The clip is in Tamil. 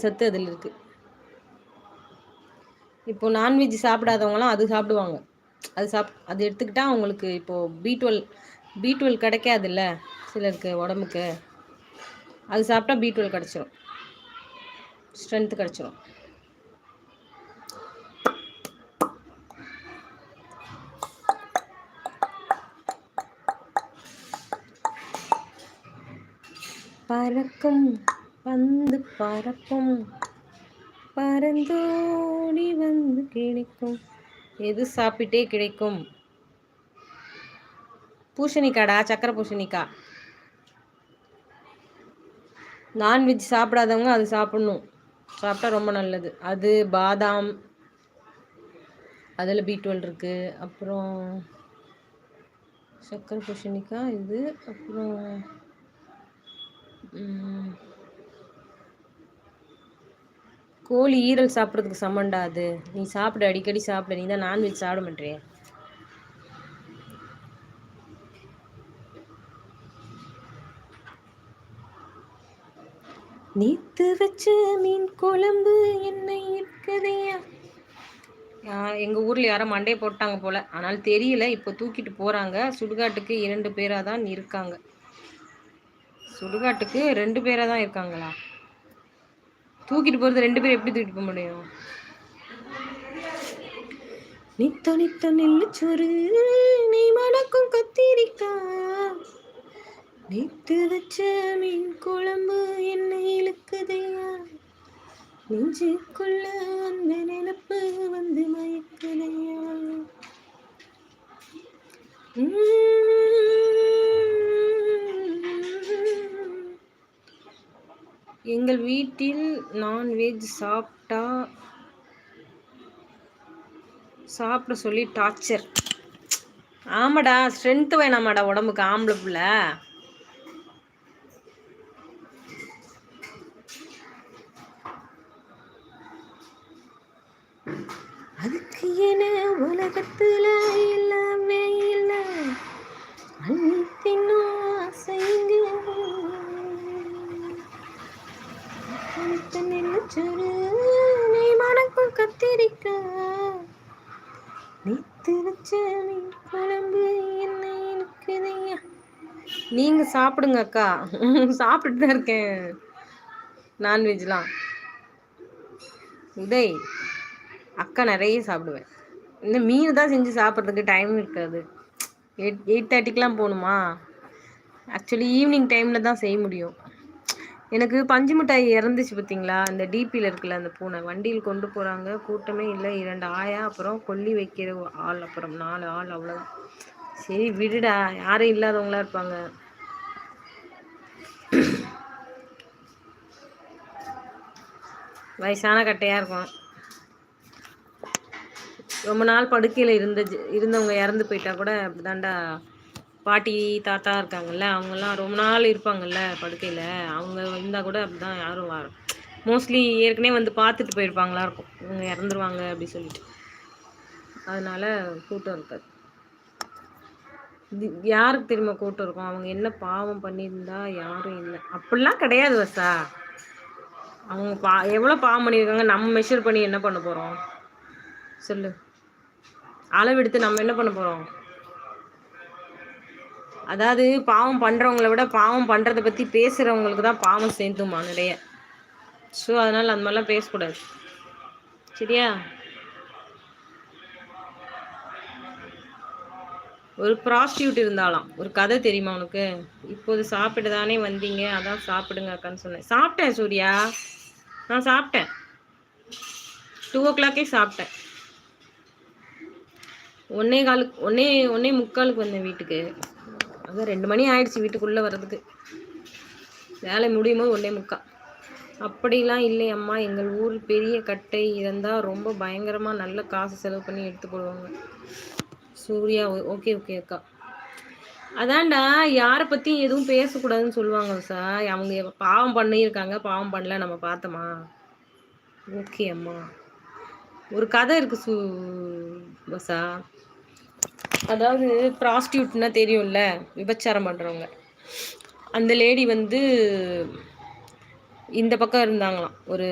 சத்து அதில் இருக்குது. இப்போ நான்வெஜ் சாப்பிடாதவங்களாம் அது சாப்பிடுவாங்க. அது எடுத்துக்கிட்டா அவங்களுக்கு இப்போது பி12 கிடைக்காதுல்ல சிலருக்கு உடம்புக்கு. அது சாப்பிட்டா பி12 கிடச்சிரும், ஸ்ட்ரென்த்து கிடச்சிரும். பறக்கும் பந்து பறக்கும், பறந்தோடி வந்து கிடைக்கும். எது சாப்பிட்டே கிடைக்கும்? பூசணிக்காடா, சக்கரை பூசணிக்காய். நான்வெஜ் சாப்பிடாதவங்க அது சாப்பிட்ணும், சாப்பிட்டா ரொம்ப நல்லது. அது பாதாம், அதில் பி12 இருக்குது. அப்புறம் சக்கரை பூசணிக்காய் இது. அப்புறம் கோழி ஈரல் சாப்பிட்றதுக்கு சமண்டா அது. நீ சாப்பிடு, அடிக்கடி சாப்பிடு. நீ தான் நான்வெஜ் சாப்பிட மாட்டேறிய. நீத்து வச்ச மீன் குழம்பு என்னை இருக்குதையா. எங்கள் ஊரில் யாரோ மண்டையை போட்டாங்க போல், ஆனால் தெரியல. இப்போ தூக்கிட்டு போகிறாங்க. சுடுகாட்டுக்கு 2 பேராக தான் இருக்காங்க. சுடுகாட்டுக்கு 2 பேராக தான் இருக்காங்களா? தூக்கிட்டு போகிறது 2 பேர் எப்படி தூக்கிட்டு போக முடியும்? நித்த நித்த நெல்லுச்சோறு நீ மணக்கும் கத்திரிக்கா, நீத்து வச்ச மீன் குழம்பு என்னை இழுக்குதையா, நெஞ்சுக்குள்ள அந்த நினப்பு வந்து மயக்குதையா. எங்கள் வீட்டில் நான்வெஜ் சாப்பிட சொல்லி டார்ச்சர். ஆமாடா, ஸ்ட்ரென்த்து வேணாமாடா உடம்புக்கு, ஆம்பளை பிள்ளை. அதுக்கு என்ன உலகத்துல எல்லாமே இல்லை, அள்ளி தின்னும் ஆசைங்க. நீ மணக்கும் கத்திரிக்கா, நீத்து வச்ச மீன் குழம்பு என்ன இருக்குதையா. நீங்க சாப்பிடுங்க அக்கா. சாப்பிட்டு தான் இருக்கேன் நான்வெஜ்லாம். உதய் அக்கா நிறைய சாப்பிடுவேன். இந்த மீன் தான் செஞ்சு சாப்பிட்றதுக்கு டைம் இருக்காது. 8:30க்கெலாம் போகணுமா. ஆக்சுவலி ஈவினிங் டைமில் தான் செய்ய முடியும். எனக்கு பஞ்சு மிட்டாய் இறந்துச்சு பார்த்தீங்களா, இந்த டிபியில் இருக்குல்ல அந்த பூனை. வண்டியில் கொண்டு போகிறாங்க, கூட்டமே இல்லை. 2 ஆயா, அப்புறம் கொல்லி வைக்கிற ஆள், அப்புறம் 4 ஆள், அவ்வளோதான். சரி விடுடா, யாரும் இல்லாதவங்களா இருப்பாங்க. வயசான கட்டையாக இருக்கும். ரொம்ப நாள் படுக்கையில் இருந்தவங்க இறந்து போயிட்டா கூட அப்படிதான்டா. பாட்டி தாத்தா இருக்காங்கல்ல, அவங்கெல்லாம் ரொம்ப நாள் இருப்பாங்கல்ல படுக்கையில். அவங்க இருந்தால் கூட அப்படி தான். யாரும் மோஸ்ட்லி ஏற்கனவே வந்து பார்த்துட்டு போயிருப்பாங்களா இருக்கும், இவங்க இறந்துருவாங்க அப்படி சொல்லிட்டு. அதனால் கூட்டம் இருக்காது. யாருக்கு தெரியுமா கூட்டம் இருக்கும்? அவங்க என்ன பாவம் பண்ணியிருந்தா யாரும் இல்லை. அப்படிலாம் கிடையாது வசா. அவங்க எவ்வளோ பாவம் பண்ணியிருக்காங்க, நம்ம மெஷர் பண்ணி என்ன பண்ண போகிறோம் சொல்லு? அளவெடுத்து நம்ம என்ன பண்ண போகிறோம்? அதாவது பாவம் பண்ணுறவங்கள விட பாவம் பண்ணுறதை பற்றி பேசுகிறவங்களுக்கு தான் பாவம் சேர்ந்துமா நிறைய. ஸோ அதனால் அந்த மாதிரிலாம் பேசக்கூடாது, சரியா? ஒரு ப்ராஸ்டியூட் இருந்தாலாம், ஒரு கதை தெரியுமா உனக்கு? இப்போது சாப்பிட்டு தானே வந்தீங்க, அதான் சாப்பிடுங்க அக்கான்னு சொன்னேன். சாப்பிட்டேன் சூர்யா, நான் சாப்பிட்டேன். 2 o'clock சாப்பிட்டேன். 1:15 வந்தேன் வீட்டுக்கு. அதான் 2 மணி ஆயிடுச்சு வீட்டுக்குள்ளே வர்றதுக்கு. வேலை முடியும் போது 1:45. அப்படிலாம் இல்லை அம்மா, எங்கள் ஊர் பெரிய கட்டை இருந்தால் ரொம்ப பயங்கரமாக நல்ல காசு செலவு பண்ணி எடுத்து போடுவாங்க. சூர்யா ஓகே அக்கா. அதான்டா, யாரை பற்றி எதுவும் பேசக்கூடாதுன்னு சொல்லுவாங்க சார். அவங்க பாவம் பண்ணியிருக்காங்க, பாவம் பண்ணல, நம்ம பார்த்தோமா? ஓகே அம்மா. ஒரு கதை இருக்கு பசா. அதாவது ப்ராஸ்டியூட்னா தெரியும்ல, விபச்சாரம் பண்ணுறவங்க. அந்த லேடி வந்து இந்த பக்கம் இருந்தாங்களாம் ஒரு